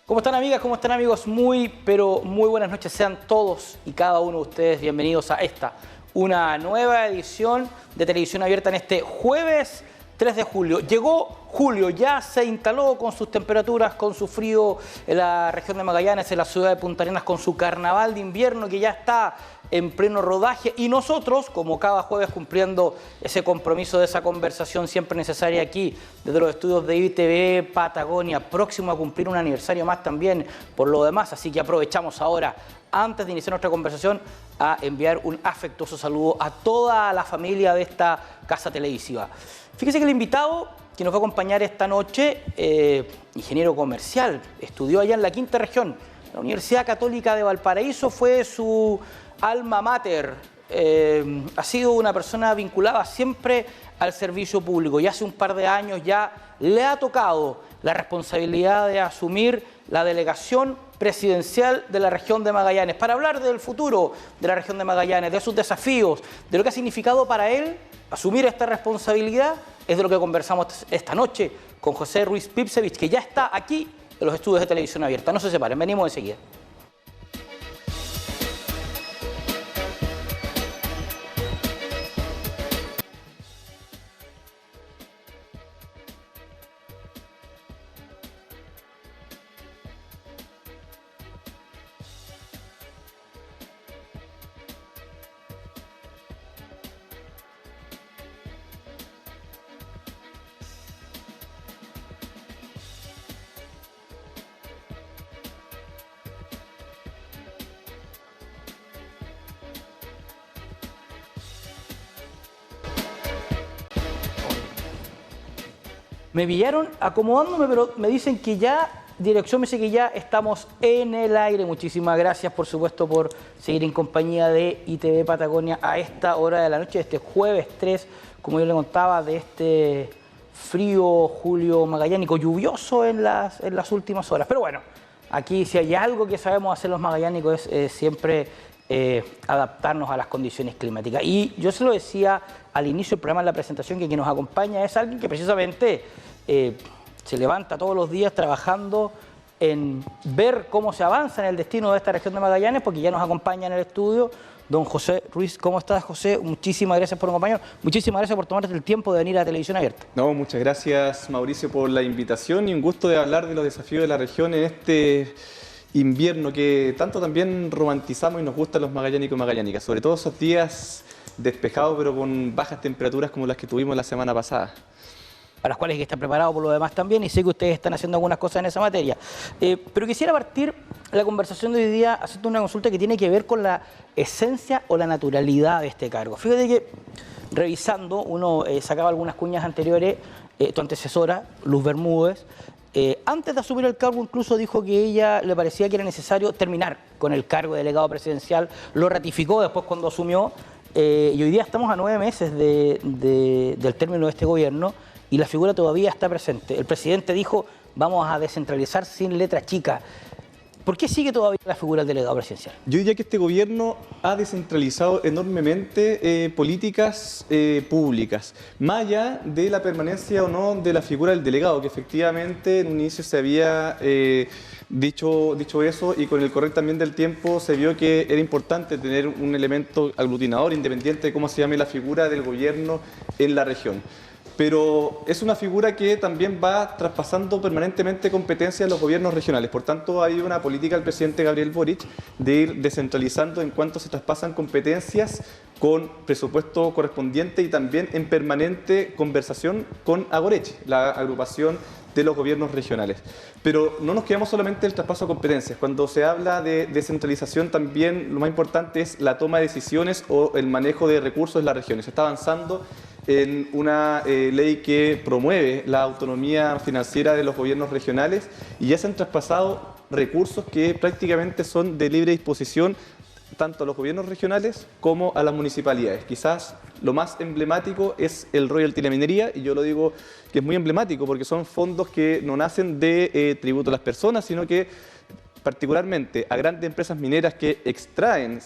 ¿Cómo están, amigas? ¿Cómo están, amigos? Pero muy buenas noches. Sean todos y cada uno de ustedes bienvenidos a una nueva edición de Televisión Abierta en este jueves 3 de julio. Llegó julio, ya se instaló con sus temperaturas, con su frío en la región de Magallanes, en la ciudad de Punta Arenas, con su carnaval de invierno que ya está en pleno rodaje, y nosotros, como cada jueves, cumpliendo ese compromiso de esa conversación siempre necesaria aquí, desde los estudios de ITV Patagonia, próximo a cumplir un aniversario más también por lo demás, así que aprovechamos ahora, antes de iniciar nuestra conversación, a enviar un afectuoso saludo a toda la familia de esta casa televisiva. Fíjese que el invitado que nos va a acompañar esta noche, ingeniero comercial, estudió allá en la quinta región, la Universidad Católica de Valparaíso, fue su alma mater, ha sido una persona vinculada siempre al servicio público y hace un par de años ya le ha tocado la responsabilidad de asumir la delegación presidencial de la región de Magallanes para hablar del futuro de la región de Magallanes, de sus desafíos, de lo que ha significado para él asumir esta responsabilidad. Es de lo que conversamos esta noche con José Ruiz Pipsevich, que ya está aquí en los estudios de Televisión Abierta. No se separen, venimos enseguida. Me pillaron acomodándome, pero me dicen que ya, dirección me dice que ya estamos en el aire. Muchísimas gracias, por supuesto, por seguir en compañía de ITV Patagonia a esta hora de la noche, de este jueves 3, como yo le contaba, de este frío julio magallánico, lluvioso en las últimas horas. Pero bueno, aquí si hay algo que sabemos hacer los magallánicos es siempre adaptarnos a las condiciones climáticas. Y yo se lo decía al inicio del programa, en la presentación, que quien nos acompaña es alguien que precisamente se levanta todos los días trabajando en ver cómo se avanza en el destino de esta región de Magallanes, porque ya nos acompaña en el estudio don José Ruiz. ¿Cómo estás, José? Muchísimas gracias por acompañarnos, muchísimas gracias por tomarte el tiempo de venir a Televisión Abierta. No, muchas gracias, Mauricio, por la invitación y un gusto de hablar de los desafíos de la región en este invierno que tanto también romantizamos y nos gustan los magallánicos y magallánicas, sobre todo esos días despejados pero con bajas temperaturas como las que tuvimos la semana pasada. Para las cuales hay que estar preparado por lo demás también, y sé que ustedes están haciendo algunas cosas en esa materia. Pero quisiera partir la conversación de hoy día haciendo una consulta que tiene que ver con la esencia o la naturalidad de este cargo. Fíjate que, revisando, uno sacaba algunas cuñas anteriores, tu antecesora, Luz Bermúdez, antes de asumir el cargo incluso dijo que ella le parecía que era necesario terminar con el cargo de delegado presidencial, lo ratificó después cuando asumió, y hoy día estamos a 9 meses del término de este gobierno, y la figura todavía está presente. El presidente dijo, vamos a descentralizar sin letra chica. ¿Por qué sigue todavía la figura del delegado presidencial? Yo diría que este gobierno ha descentralizado enormemente políticas públicas, más allá de la permanencia o no de la figura del delegado, que efectivamente en un inicio se había dicho eso, y con el correr también del tiempo se vio que era importante tener un elemento aglutinador, independiente de cómo se llame la figura del gobierno en la región. Pero es una figura que también va traspasando permanentemente competencias a los gobiernos regionales. Por tanto, hay una política del presidente Gabriel Boric de ir descentralizando en cuanto se traspasan competencias con presupuesto correspondiente y también en permanente conversación con Agoreche, la agrupación de los gobiernos regionales. Pero no nos quedamos solamente en el traspaso de competencias. Cuando se habla de descentralización, también lo más importante es la toma de decisiones o el manejo de recursos en las regiones. Se está avanzando en una ley que promueve la autonomía financiera de los gobiernos regionales, y ya se han traspasado recursos que prácticamente son de libre disposición tanto a los gobiernos regionales como a las municipalidades. Quizás lo más emblemático es el royalty de la minería, y yo lo digo que es muy emblemático porque son fondos que no nacen de tributo a las personas, sino que particularmente a grandes empresas mineras que extraen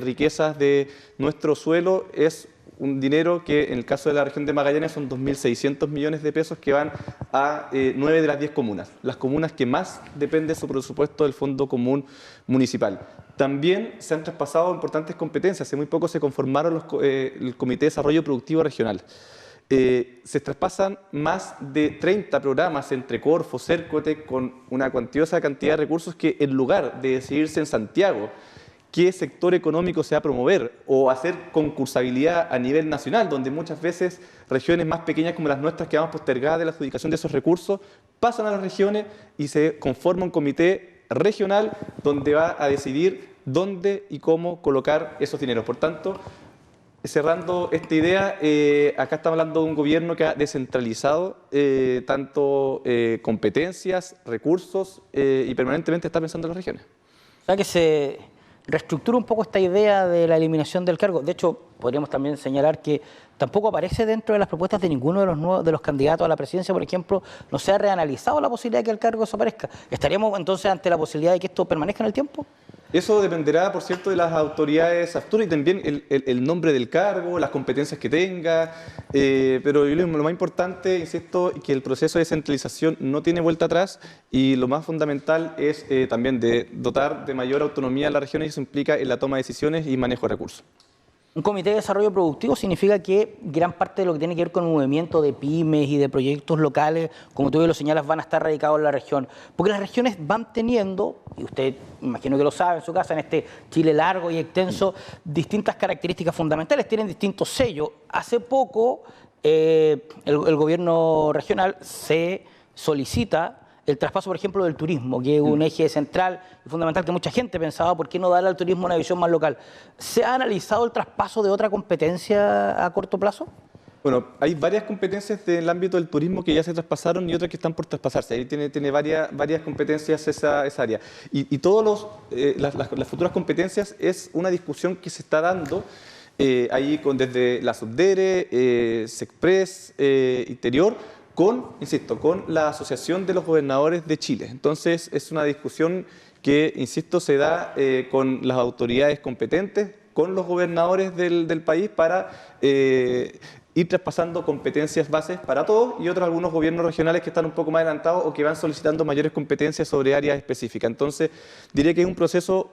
riquezas de nuestro suelo, es un dinero que en el caso de la región de Magallanes son 2.600 millones de pesos que van a 9 de las 10 comunas, las comunas que más depende su presupuesto del Fondo Común Municipal. También se han traspasado importantes competencias, hace muy poco se conformaron el Comité de Desarrollo Productivo Regional. Se traspasan más de 30 programas entre Corfo, Cercotec, con una cuantiosa cantidad de recursos que en lugar de decidirse en Santiago qué sector económico se va a promover o hacer concursabilidad a nivel nacional, donde muchas veces regiones más pequeñas como las nuestras quedan postergadas de la adjudicación de esos recursos, pasan a las regiones y se conforma un comité regional donde va a decidir dónde y cómo colocar esos dineros. Por tanto, cerrando esta idea, acá estamos hablando de un gobierno que ha descentralizado tanto competencias, recursos y permanentemente está pensando en las regiones. O sea que se reestructura un poco esta idea de la eliminación del cargo. De hecho, podríamos también señalar que tampoco aparece dentro de las propuestas de ninguno de los candidatos a la presidencia, por ejemplo, no se ha reanalizado la posibilidad de que el cargo desaparezca. ¿Estaríamos entonces ante la posibilidad de que esto permanezca en el tiempo? Eso dependerá, por cierto, de las autoridades actuales y también el nombre del cargo, las competencias que tenga, pero lo más importante, insisto, que el proceso de descentralización no tiene vuelta atrás y lo más fundamental es también de dotar de mayor autonomía a las regiones y eso implica en la toma de decisiones y manejo de recursos. Un comité de desarrollo productivo significa que gran parte de lo que tiene que ver con el movimiento de pymes y de proyectos locales, como tú bien lo señalas, van a estar radicados en la región. Porque las regiones van teniendo, y usted imagino que lo sabe en su casa, en este Chile largo y extenso, distintas características fundamentales, tienen distintos sellos. Hace poco el gobierno regional se solicita el traspaso, por ejemplo, del turismo, que es un eje central y fundamental que mucha gente pensaba, ¿por qué no darle al turismo una visión más local? ¿Se ha analizado el traspaso de otra competencia a corto plazo? Bueno, hay varias competencias del ámbito del turismo que ya se traspasaron y otras que están por traspasarse. Ahí tiene varias competencias esa área. Y todas las futuras competencias es una discusión que se está dando ahí desde la Subdere, Sexpress, Interior, insisto, con la Asociación de los Gobernadores de Chile. Entonces, es una discusión que, insisto, se da con las autoridades competentes, con los gobernadores del país para ir traspasando competencias bases para todos y algunos gobiernos regionales que están un poco más adelantados o que van solicitando mayores competencias sobre áreas específicas. Entonces, diría que es un proceso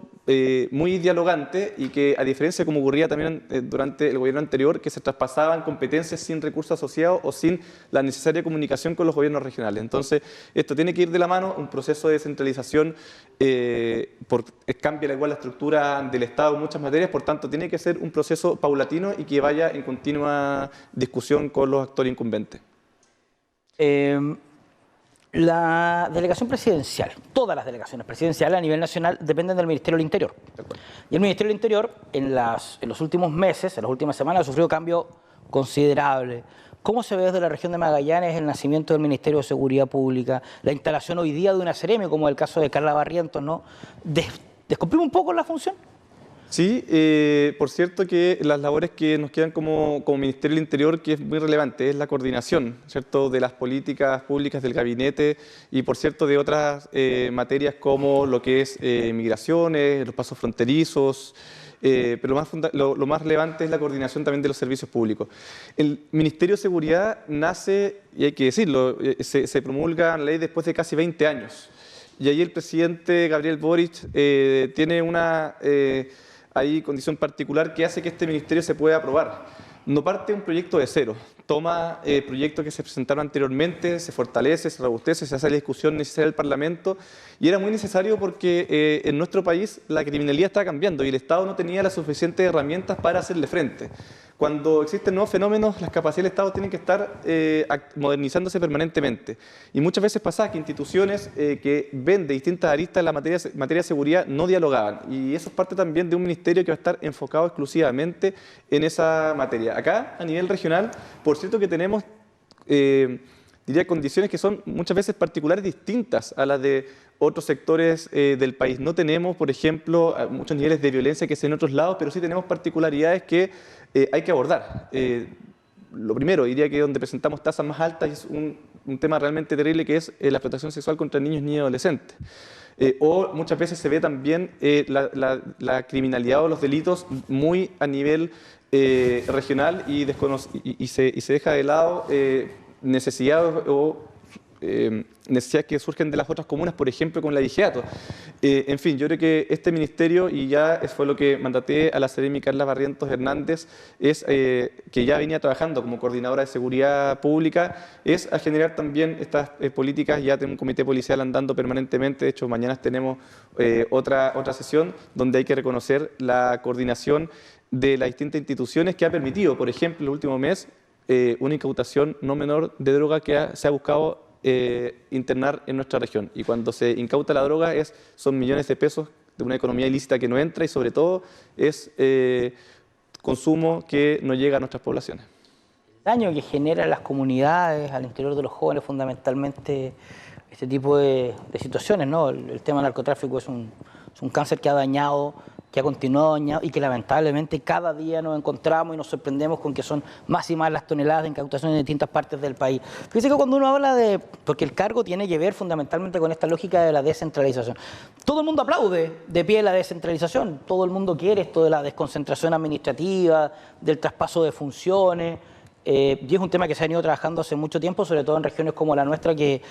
muy dialogante y que, a diferencia de como ocurría también durante el gobierno anterior, que se traspasaban competencias sin recursos asociados o sin la necesaria comunicación con los gobiernos regionales. Entonces, esto tiene que ir de la mano, un proceso de descentralización cambia igual la estructura del Estado en muchas materias, por tanto, tiene que ser un proceso paulatino y que vaya en continua discusión con los actores incumbentes. La delegación presidencial, todas las delegaciones presidenciales a nivel nacional dependen del Ministerio del Interior. Y el Ministerio del Interior en los últimos meses, en las últimas semanas, ha sufrido cambio considerable. ¿Cómo se ve desde la región de Magallanes el nacimiento del Ministerio de Seguridad Pública, la instalación hoy día de una Seremi, como el caso de Carla Barrientos, ¿no? ¿Descumplime un poco la función? Sí, por cierto que las labores que nos quedan como Ministerio del Interior, que es muy relevante, es la coordinación, ¿cierto?, de las políticas públicas del gabinete y, por cierto, de otras materias como lo que es migraciones, los pasos fronterizos, pero lo más relevante es la coordinación también de los servicios públicos. El Ministerio de Seguridad nace, y hay que decirlo, se promulga la ley después de casi 20 años. Y ahí el presidente Gabriel Boric tiene una condición particular que hace que este ministerio se pueda aprobar. No parte un proyecto de cero, toma proyectos que se presentaron anteriormente, se fortalece, se robustece, se hace la discusión necesaria del Parlamento y era muy necesario porque en nuestro país la criminalidad está cambiando y el Estado no tenía las suficientes herramientas para hacerle frente. Cuando existen nuevos fenómenos, las capacidades del Estado tienen que estar modernizándose permanentemente. Y muchas veces pasa que instituciones que ven de distintas aristas en la materia de seguridad no dialogaban. Y eso es parte también de un ministerio que va a estar enfocado exclusivamente en esa materia. Acá, a nivel regional, por cierto que tenemos, diría, condiciones que son muchas veces particulares distintas a las de otros sectores del país. No tenemos, por ejemplo, muchos niveles de violencia que se en otros lados, pero sí tenemos particularidades que hay que abordar. Lo primero, diría que donde presentamos tasas más altas es un un tema realmente terrible que es la explotación sexual contra niños, niñas y adolescentes. O muchas veces se ve también la criminalidad o los delitos muy a nivel regional y se deja de lado necesidades necesidades que surgen de las otras comunas, por ejemplo, con la Digeato. En fin, yo creo que este ministerio, y ya fue lo que mandaté a la Seremi Carla Barrientos Hernández, que ya venía trabajando como coordinadora de seguridad pública, es a generar también estas políticas. Ya tengo un comité policial andando permanentemente. De hecho, mañana tenemos otra sesión donde hay que reconocer la coordinación de las distintas instituciones que ha permitido, por ejemplo, el último mes, una incautación no menor de droga que se ha buscado internar en nuestra región. Y cuando se incauta la droga son millones de pesos de una economía ilícita que no entra y sobre todo es consumo que no llega a nuestras poblaciones. El daño que genera en las comunidades, al interior de los jóvenes, fundamentalmente este tipo de situaciones, ¿no? El tema del narcotráfico es un cáncer que ha dañado, que ha continuado dañado y que lamentablemente cada día nos encontramos y nos sorprendemos con que son más y más las toneladas de incautaciones en distintas partes del país. Fíjense que cuando uno habla porque el cargo tiene que ver fundamentalmente con esta lógica de la descentralización. Todo el mundo aplaude de pie la descentralización, todo el mundo quiere esto de la desconcentración administrativa, del traspaso de funciones. Y es un tema que se ha venido trabajando hace mucho tiempo, sobre todo en regiones como la nuestra, que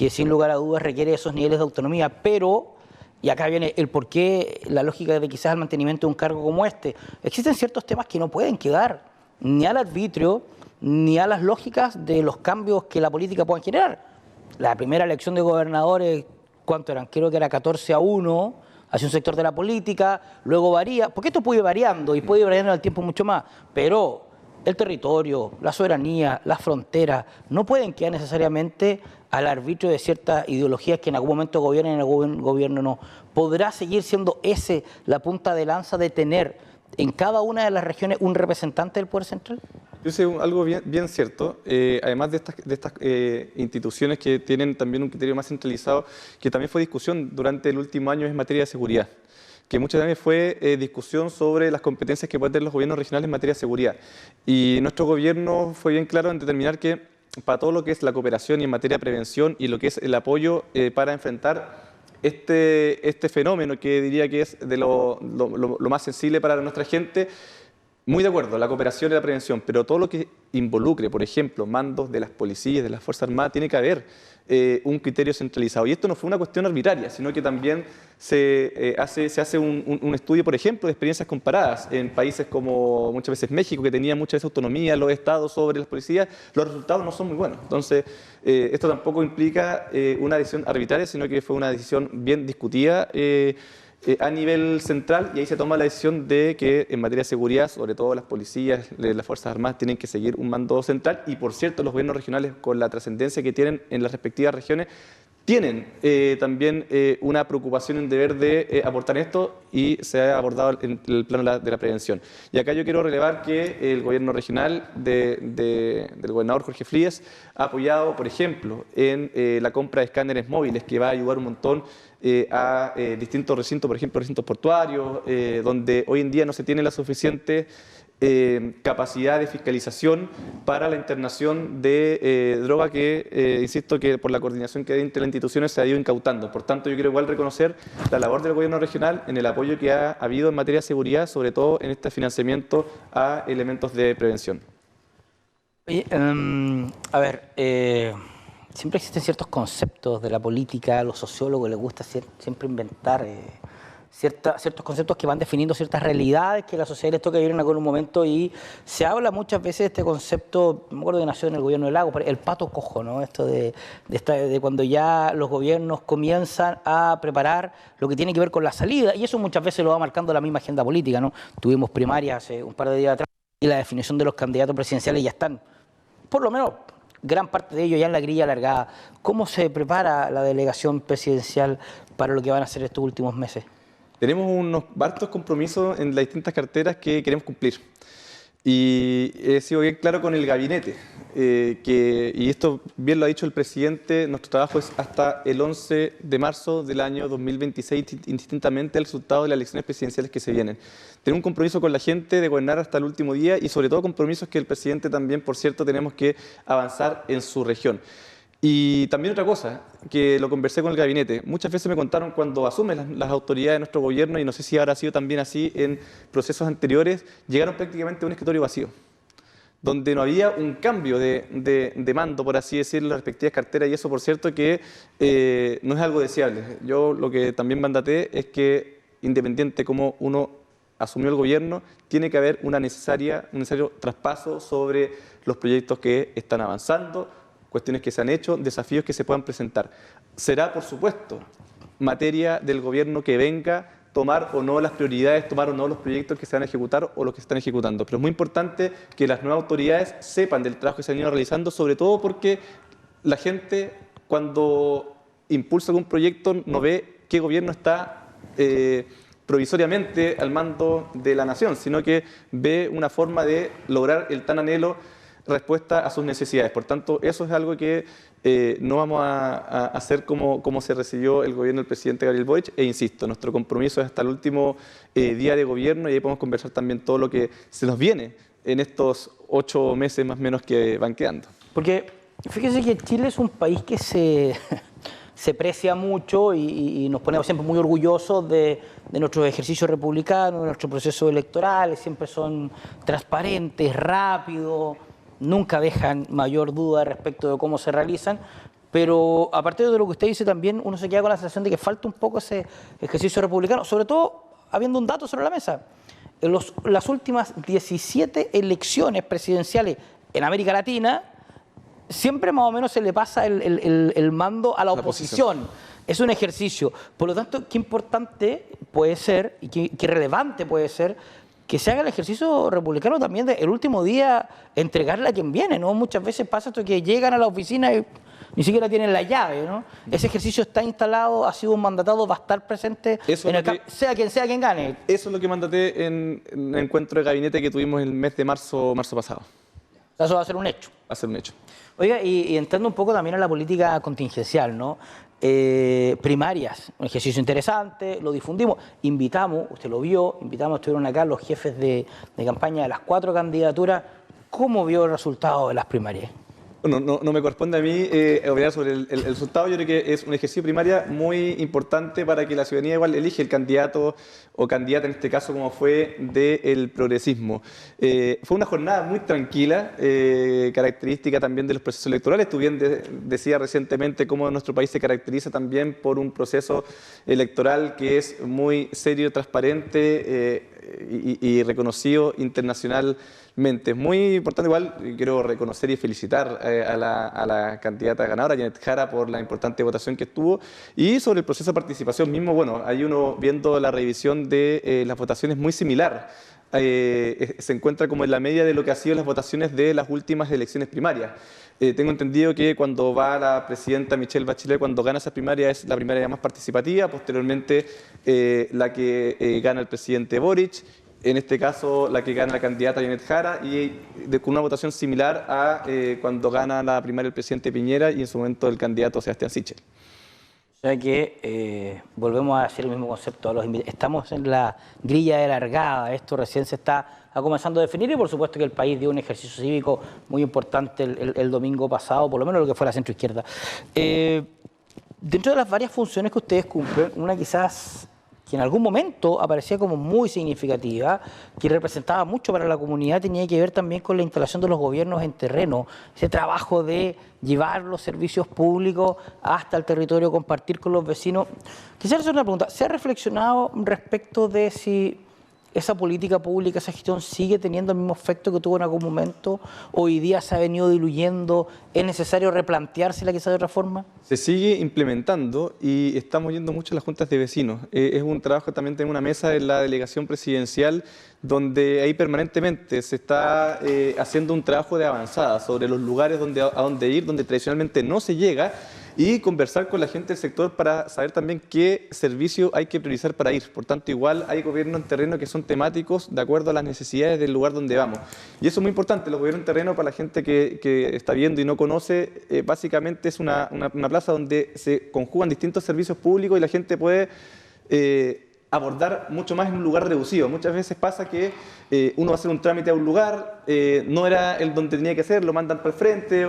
sin lugar a dudas requiere esos niveles de autonomía, pero... Y acá viene el porqué, la lógica de quizás el mantenimiento de un cargo como este. Existen ciertos temas que no pueden quedar ni al arbitrio, ni a las lógicas de los cambios que la política pueda generar. La primera elección de gobernadores, ¿cuánto eran? Creo que era 14-1, hacia un sector de la política, luego varía, porque esto puede ir variando y puede ir variando al tiempo mucho más, pero el territorio, la soberanía, las fronteras, no pueden quedar necesariamente al arbitrio de ciertas ideologías que en algún momento gobiernan y en algún gobierno no. ¿Podrá seguir siendo la punta de lanza de tener en cada una de las regiones un representante del poder central? Yo sé algo bien cierto, además de estas instituciones que tienen también un criterio más centralizado, que también fue discusión durante el último año en materia de seguridad, que muchas veces fue discusión sobre las competencias que pueden tener los gobiernos regionales en materia de seguridad. Y nuestro gobierno fue bien claro en determinar que para todo lo que es la cooperación y en materia de prevención y lo que es el apoyo para enfrentar este fenómeno que diría que es de lo más sensible para nuestra gente, muy de acuerdo, la cooperación y la prevención, pero todo lo que involucre, por ejemplo, mandos de las policías, de las Fuerzas Armadas, tiene que haber un criterio centralizado. Y esto no fue una cuestión arbitraria, sino que también se hace un estudio, por ejemplo, de experiencias comparadas en países como muchas veces México, que tenía mucha autonomía, los estados sobre las policías, los resultados no son muy buenos. Entonces, esto tampoco implica una decisión arbitraria, sino que fue una decisión bien discutida a nivel central, y ahí se toma la decisión de que en materia de seguridad, sobre todo las policías, las Fuerzas Armadas, tienen que seguir un mando central. Y por cierto, los gobiernos regionales, con la trascendencia que tienen en las respectivas regiones, tienen también una preocupación, un deber de aportar esto, y se ha abordado en el plano de la prevención. Y acá yo quiero relevar que el gobierno regional del gobernador Jorge Fríes ha apoyado, por ejemplo, en la compra de escáneres móviles, que va a ayudar un montón a distintos recintos, por ejemplo, recintos portuarios, donde hoy en día no se tiene la suficiente capacidad de fiscalización para la internación de droga que, insisto, que por la coordinación que hay entre las instituciones se ha ido incautando. Por tanto, yo quiero igual reconocer la labor del gobierno regional en el apoyo que ha habido en materia de seguridad, sobre todo en este financiamiento a elementos de prevención. Oye, a ver, siempre existen ciertos conceptos de la política, a los sociólogos les gusta siempre inventar ciertos conceptos que van definiendo ciertas realidades que la sociedad les toca vivir en algún momento, y se habla muchas veces de este concepto, me acuerdo que nació en el gobierno de Lagos, el pato cojo, ¿no? Esto de cuando ya los gobiernos comienzan a preparar lo que tiene que ver con la salida, y eso muchas veces lo va marcando la misma agenda política, ¿no? Tuvimos primarias hace un par de días atrás y la definición de los candidatos presidenciales ya están, por lo menos gran parte de ellos ya en la grilla alargada. ¿Cómo se prepara la delegación presidencial para lo que van a hacer estos últimos meses? Tenemos unos hartos compromisos en las distintas carteras que queremos cumplir. Y he sido bien claro con el gabinete, y esto bien lo ha dicho el presidente, nuestro trabajo es hasta el 11 de marzo del año 2026, indistintamente al resultado de las elecciones presidenciales que se vienen. Tenemos un compromiso con la gente de gobernar hasta el último día, y sobre todo compromisos que el presidente también, por cierto, tenemos que avanzar en su región. Y también otra cosa, que lo conversé con el gabinete. Muchas veces me contaron cuando asumen las autoridades de nuestro gobierno, y no sé si habrá sido también así en procesos anteriores, llegaron prácticamente a un escritorio vacío, donde no había un cambio de mando, por así decirlo, en las respectivas carteras, y eso, por cierto, que no es algo deseable. Yo lo que también mandaté es que, independiente cómo uno asumió el gobierno, tiene que haber un necesario traspaso sobre los proyectos que están avanzando, cuestiones que se han hecho, desafíos que se puedan presentar. Será, por supuesto, materia del gobierno que venga tomar o no las prioridades, tomar o no los proyectos que se van a ejecutar o los que se están ejecutando. Pero es muy importante que las nuevas autoridades sepan del trabajo que se ha venido realizando, sobre todo porque la gente, cuando impulsa algún proyecto, no ve qué gobierno está provisoriamente al mando de la nación, sino que ve una forma de lograr el tan anhelo respuesta a sus necesidades. Por tanto, eso es algo que no vamos a hacer como se recibió el gobierno del presidente Gabriel Boric, e insisto, nuestro compromiso es hasta el último día de gobierno, y ahí podemos conversar también todo lo que se nos viene en estos 8 meses más o menos que van quedando. Porque fíjese que Chile es un país que se precia mucho y nos ponemos siempre muy orgullosos de nuestros ejercicios republicanos, de nuestros procesos electorales, siempre son transparentes, rápidos, nunca dejan mayor duda respecto de cómo se realizan, pero aparte de lo que usted dice también, uno se queda con la sensación de que falta un poco ese ejercicio republicano, sobre todo habiendo un dato sobre la mesa. En las últimas 17 elecciones presidenciales en América Latina, siempre más o menos se le pasa el mando a la oposición. Es un ejercicio. Por lo tanto, qué importante puede ser y qué relevante puede ser que se haga el ejercicio republicano también de el último día entregarle a quien viene, ¿no? Muchas veces pasa esto que llegan a la oficina y ni siquiera tienen la llave, ¿no? Ese ejercicio está instalado, ha sido mandatado, va a estar presente, sea quien gane. Eso es lo que mandaté en el encuentro de gabinete que tuvimos el mes de marzo pasado. Eso va a ser un hecho. Va a ser un hecho. Oiga, y entrando un poco también a la política contingencial, ¿no? Primarias, un ejercicio interesante, lo difundimos, invitamos, usted lo vio, estuvieron acá los jefes de campaña de las 4 candidaturas. ¿Cómo vio el resultado de las primarias? Bueno, no me corresponde a mí opinar sobre el resultado. Yo creo que es un ejercicio primaria muy importante para que la ciudadanía igual elige el candidato o candidata, en este caso como fue del progresismo. Fue una jornada muy tranquila, característica también de los procesos electorales. Tú bien decías recientemente cómo nuestro país se caracteriza también por un proceso electoral que es muy serio, transparente y reconocido internacionalmente. Es muy importante igual, quiero reconocer y felicitar a la candidata ganadora, Janet Jara, por la importante votación que estuvo. Y sobre el proceso de participación mismo, bueno, hay uno viendo la revisión de las votaciones muy similar. Se encuentra como en la media de lo que han sido las votaciones de las últimas elecciones primarias. Tengo entendido que cuando va la presidenta Michelle Bachelet, cuando gana esa primaria, es la primaria más participativa, posteriormente la que gana el presidente Boric, en este caso la que gana la candidata Janet Jara, y con una votación similar a cuando gana la primaria el presidente Piñera y en su momento el candidato Sebastián Sichel. O sea que volvemos a hacer el mismo concepto. Estamos en la grilla de largada, esto recién se está comenzando a definir, y por supuesto que el país dio un ejercicio cívico muy importante el domingo pasado, por lo menos lo que fue la centroizquierda. Dentro de las varias funciones que ustedes cumplen, una quizás que en algún momento aparecía como muy significativa, que representaba mucho para la comunidad, tenía que ver también con la instalación de los gobiernos en terreno, ese trabajo de llevar los servicios públicos hasta el territorio, compartir con los vecinos. Quisiera hacer una pregunta, ¿se ha reflexionado respecto de si esa política pública, esa gestión sigue teniendo el mismo efecto que tuvo en algún momento? ¿Hoy día se ha venido diluyendo? ¿Es necesario replanteársela quizás de otra forma? Se sigue implementando y estamos yendo mucho a las juntas de vecinos. Es un trabajo, también tengo una mesa en la delegación presidencial donde ahí permanentemente se está haciendo un trabajo de avanzada sobre los lugares a donde ir, donde tradicionalmente no se llega, y conversar con la gente del sector para saber también qué servicio hay que priorizar para ir. Por tanto, igual hay gobiernos en terreno que son temáticos de acuerdo a las necesidades del lugar donde vamos. Y eso es muy importante, los gobiernos en terreno, para la gente que está viendo y no conoce, básicamente es una plaza donde se conjugan distintos servicios públicos y la gente puede abordar mucho más en un lugar reducido. Muchas veces pasa que uno va a hacer un trámite a un lugar, no era el donde tenía que ser, lo mandan para el frente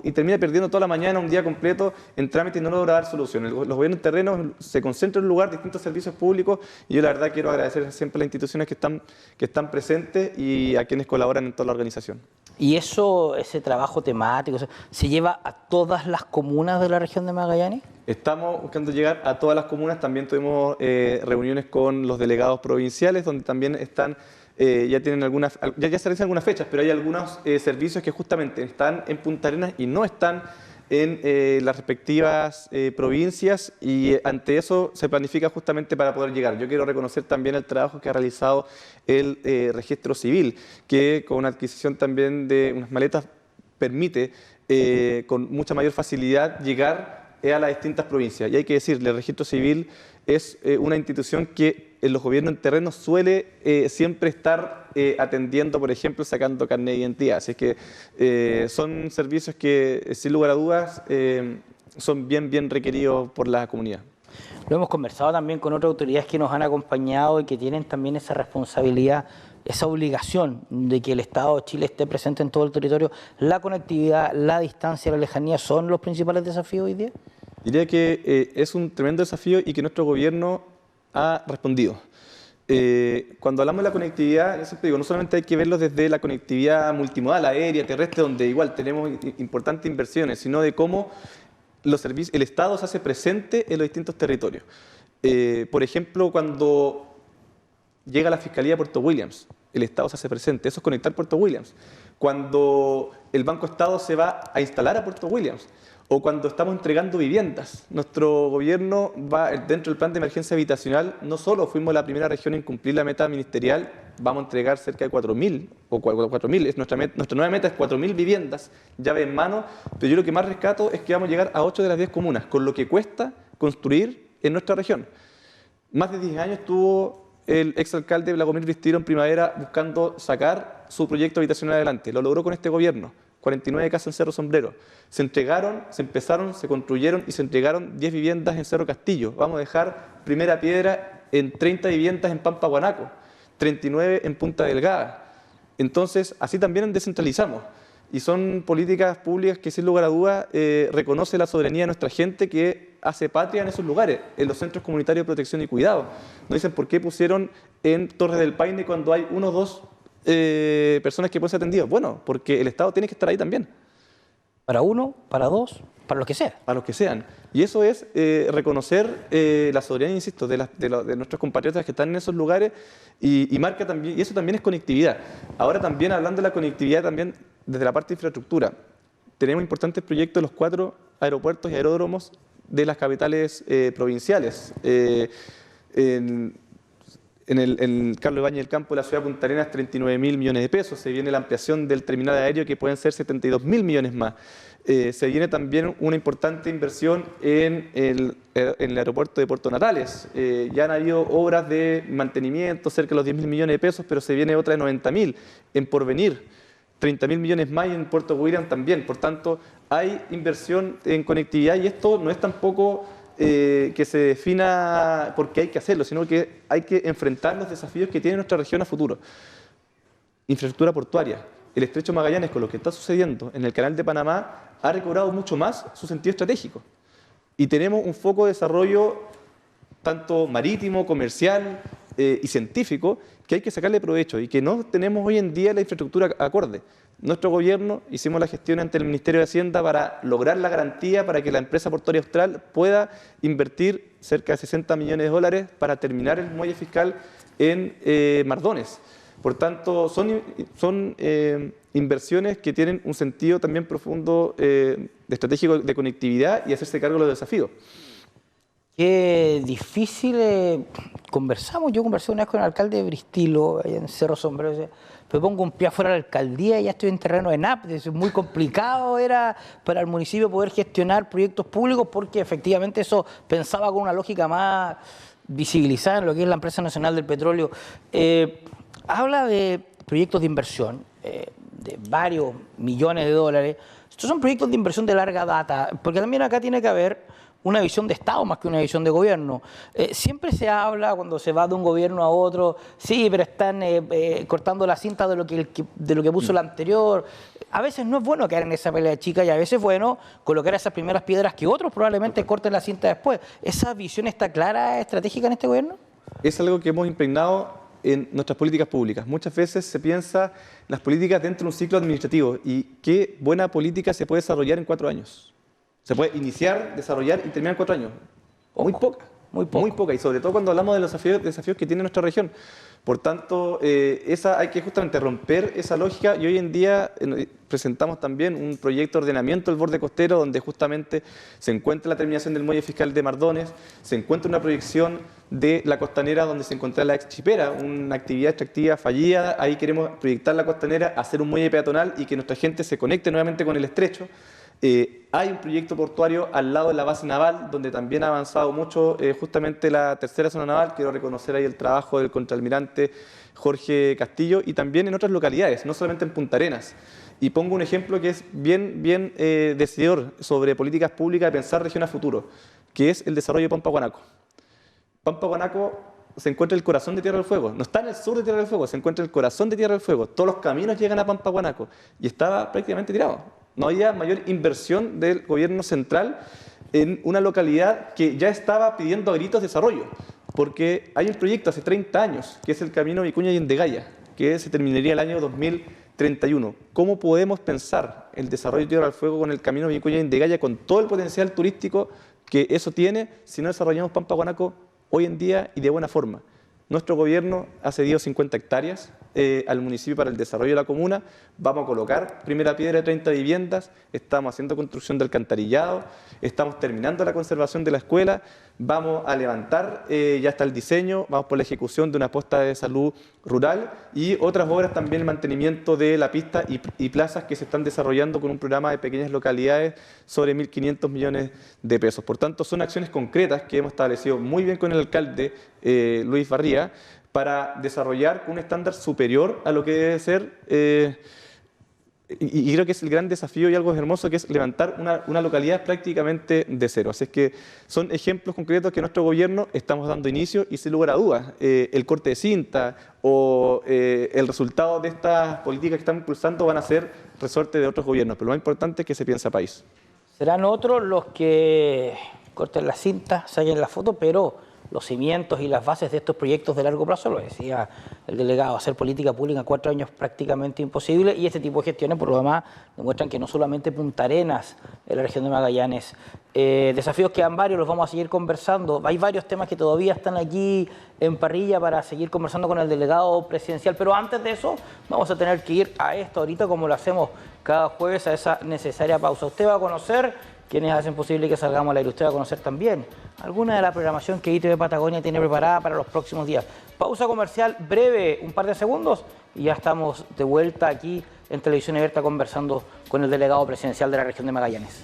y termina perdiendo toda la mañana, un día completo en trámite y no logra dar soluciones. Los gobiernos terrenos se concentran en un lugar, distintos servicios públicos, y yo la verdad quiero agradecer siempre a las instituciones que están presentes y a quienes colaboran en toda la organización. ¿Y ese trabajo temático, se lleva a todas las comunas de la región de Magallanes? Estamos buscando llegar a todas las comunas. También tuvimos reuniones con los delegados provinciales, donde también están, ya se realizan algunas fechas, pero hay algunos servicios que justamente están en Punta Arenas y no están en las respectivas provincias, y ante eso se planifica justamente para poder llegar. Yo quiero reconocer también el trabajo que ha realizado el Registro Civil, que con una adquisición también de unas maletas permite con mucha mayor facilidad llegar a las distintas provincias. Y hay que decirle, el Registro Civil es una institución que en los gobiernos en terreno suele siempre estar atendiendo, por ejemplo, sacando carnet de identidad. Así que son servicios que, sin lugar a dudas, son bien requeridos por la comunidad. Lo hemos conversado también con otras autoridades que nos han acompañado y que tienen también esa responsabilidad, esa obligación de que el Estado de Chile esté presente en todo el territorio. ¿La conectividad, la distancia, la lejanía son los principales desafíos hoy día? Diría que es un tremendo desafío y que nuestro gobierno ha respondido. Cuando hablamos de la conectividad, yo siempre digo, no solamente hay que verlo desde la conectividad multimodal, aérea, terrestre, donde igual tenemos importantes inversiones, sino de cómo el Estado se hace presente en los distintos territorios. Por ejemplo, cuando llega la Fiscalía de Puerto Williams, el Estado se hace presente. Eso es conectar Puerto Williams. Cuando el Banco Estado se va a instalar a Puerto Williams, o cuando estamos entregando viviendas. Nuestro gobierno va dentro del plan de emergencia habitacional. No solo fuimos la primera región en cumplir la meta ministerial, vamos a entregar cerca de 4.000, o 4.000, nuestra nueva meta es 4.000 viviendas, llave en mano, pero yo lo que más rescato es que vamos a llegar a 8 de las 10 comunas, con lo que cuesta construir en nuestra región. Más de 10 años tuvo el exalcalde Blagomir Vistiro en Primavera buscando sacar su proyecto habitacional adelante. Lo logró con este gobierno. 49 casas en Cerro Sombrero. Se entregaron, se empezaron, se construyeron y se entregaron 10 viviendas en Cerro Castillo. Vamos a dejar primera piedra en 30 viviendas en Pampa Guanaco, 39 en Punta Delgada. Entonces, así también descentralizamos. Y son políticas públicas que, sin lugar a dudas, reconoce la soberanía de nuestra gente, que hace patria en esos lugares, en los centros comunitarios de protección y cuidado. Nos dicen por qué pusieron en Torres del Paine cuando hay 1 o 2 personas que pueden ser atendidas. Bueno, porque el Estado tiene que estar ahí también. Para 1, para 2, para los que sean. Para los que sean. Y eso es reconocer la soberanía, insisto, de nuestros compatriotas que están en esos lugares, y marca también, y eso también es conectividad. Ahora también, hablando de la conectividad, también desde la parte de infraestructura, tenemos importantes proyectos en los 4 aeropuertos y aeródromos de las capitales provinciales. En Carlos Ibáñez del Campo, la ciudad de Punta Arenas, 39.000 millones de pesos. Se viene la ampliación del terminal aéreo, que pueden ser 72.000 millones más. Se viene también una importante inversión en el aeropuerto de Puerto Natales. Ya han habido obras de mantenimiento, cerca de los 10.000 millones de pesos, pero se viene otra de 90.000 en Porvenir. 30.000 millones más, y en Puerto William también. Por tanto, hay inversión en conectividad, y esto no es tampoco que se defina porque hay que hacerlo, sino que hay que enfrentar los desafíos que tiene nuestra región a futuro. Infraestructura portuaria. El Estrecho Magallanes, con lo que está sucediendo en el Canal de Panamá, ha recobrado mucho más su sentido estratégico. Y tenemos un foco de desarrollo tanto marítimo, comercial y científico, que hay que sacarle provecho, y que no tenemos hoy en día la infraestructura acorde. Nuestro gobierno hicimos la gestión ante el Ministerio de Hacienda para lograr la garantía para que la empresa portuaria austral pueda invertir cerca de 60 millones de dólares para terminar el muelle fiscal en Mardones. Por tanto, son inversiones que tienen un sentido también profundo de estratégico de conectividad y hacerse cargo de los desafíos. Qué difícil conversamos. Yo conversé una vez con el alcalde de Bristilo, allá en Cerro Sombrero. Me pongo un pie afuera de la alcaldía y ya estoy en terreno de NAP. Es muy complicado era para el municipio poder gestionar proyectos públicos, porque efectivamente eso pensaba con una lógica más visibilizada en lo que es la Empresa Nacional del Petróleo. Habla de proyectos de inversión de varios millones de dólares. Estos son proyectos de inversión de larga data, porque también acá tiene que haber una visión de Estado más que una visión de gobierno. Siempre se habla cuando se va de un gobierno a otro, sí, pero están cortando la cinta de lo que puso el anterior. A veces no es bueno caer en esa pelea chica y a veces es bueno colocar esas primeras piedras que otros probablemente corten la cinta después. ¿Esa visión está clara, estratégica en este gobierno? Es algo que hemos impregnado en nuestras políticas públicas. Muchas veces se piensa las políticas dentro de un ciclo administrativo y qué buena política se puede desarrollar en 4 años. Se puede iniciar, desarrollar y terminar en 4 años. Muy poca. Muy poca, y sobre todo cuando hablamos de los desafíos que tiene nuestra región. Por tanto, hay que justamente romper esa lógica y hoy en día presentamos también un proyecto de ordenamiento del borde costero donde justamente se encuentra la terminación del muelle fiscal de Mardones, se encuentra una proyección de la costanera donde se encuentra la ex chipera, una actividad extractiva fallida. Ahí queremos proyectar la costanera, hacer un muelle peatonal y que nuestra gente se conecte nuevamente con el estrecho. Hay un proyecto portuario al lado de la base naval, donde también ha avanzado mucho justamente la tercera zona naval. Quiero reconocer ahí el trabajo del contraalmirante Jorge Castillo y también en otras localidades, no solamente en Punta Arenas. Y pongo un ejemplo que es bien decidor sobre políticas públicas de pensar región a futuro, que es el desarrollo de Pampa Guanaco. Pampa Guanaco se encuentra en el corazón de Tierra del Fuego, no está en el sur de Tierra del Fuego, se encuentra en el corazón de Tierra del Fuego. Todos los caminos llegan a Pampa Guanaco y estaba prácticamente tirado. No había mayor inversión del gobierno central en una localidad que ya estaba pidiendo a gritos desarrollo, porque hay un proyecto hace 30 años, que es el camino Vicuña Yendegaya, que se terminaría el año 2031. ¿Cómo podemos pensar el desarrollo de Tierra del Fuego con el camino Vicuña Yendegaya, con todo el potencial turístico que eso tiene, si no desarrollamos Pampa Guanaco hoy en día y de buena forma? Nuestro gobierno ha cedido 50 hectáreas al municipio para el desarrollo de la comuna. Vamos a colocar primera piedra de 30 viviendas, estamos haciendo construcción de alcantarillado, estamos terminando la conservación de la escuela, vamos a levantar, ya está el diseño, vamos por la ejecución de una posta de salud rural y otras obras también, el mantenimiento de la pista y plazas que se están desarrollando con un programa de pequeñas localidades sobre 1.500 millones de pesos. Por tanto, son acciones concretas que hemos establecido muy bien con el alcalde Luis Barría, para desarrollar un estándar superior a lo que debe ser, y creo que es el gran desafío y algo hermoso, que es levantar una localidad prácticamente de cero. Así es que son ejemplos concretos que nuestro gobierno estamos dando inicio y sin lugar a dudas, el corte de cinta o el resultado de estas políticas que estamos impulsando van a ser resorte de otros gobiernos, pero lo más importante es que se piensa país. Serán otros los que corten la cinta, saquen la foto, pero los cimientos y las bases de estos proyectos de largo plazo, lo decía el delegado, hacer política pública en 4 años es prácticamente imposible y este tipo de gestiones, por lo demás, demuestran que no solamente Punta Arenas, en la región de Magallanes, desafíos quedan varios, los vamos a seguir conversando. Hay varios temas que todavía están aquí en parrilla para seguir conversando con el delegado presidencial, pero antes de eso vamos a tener que ir a esto ahorita, como lo hacemos cada jueves, a esa necesaria pausa. Usted va a conocer quienes hacen posible que salgamos al aire. Usted va a conocer también alguna de la programación que ITV Patagonia tiene preparada para los próximos días. Pausa comercial breve, un par de segundos, y ya estamos de vuelta aquí en Televisión Abierta conversando con el delegado presidencial de la región de Magallanes.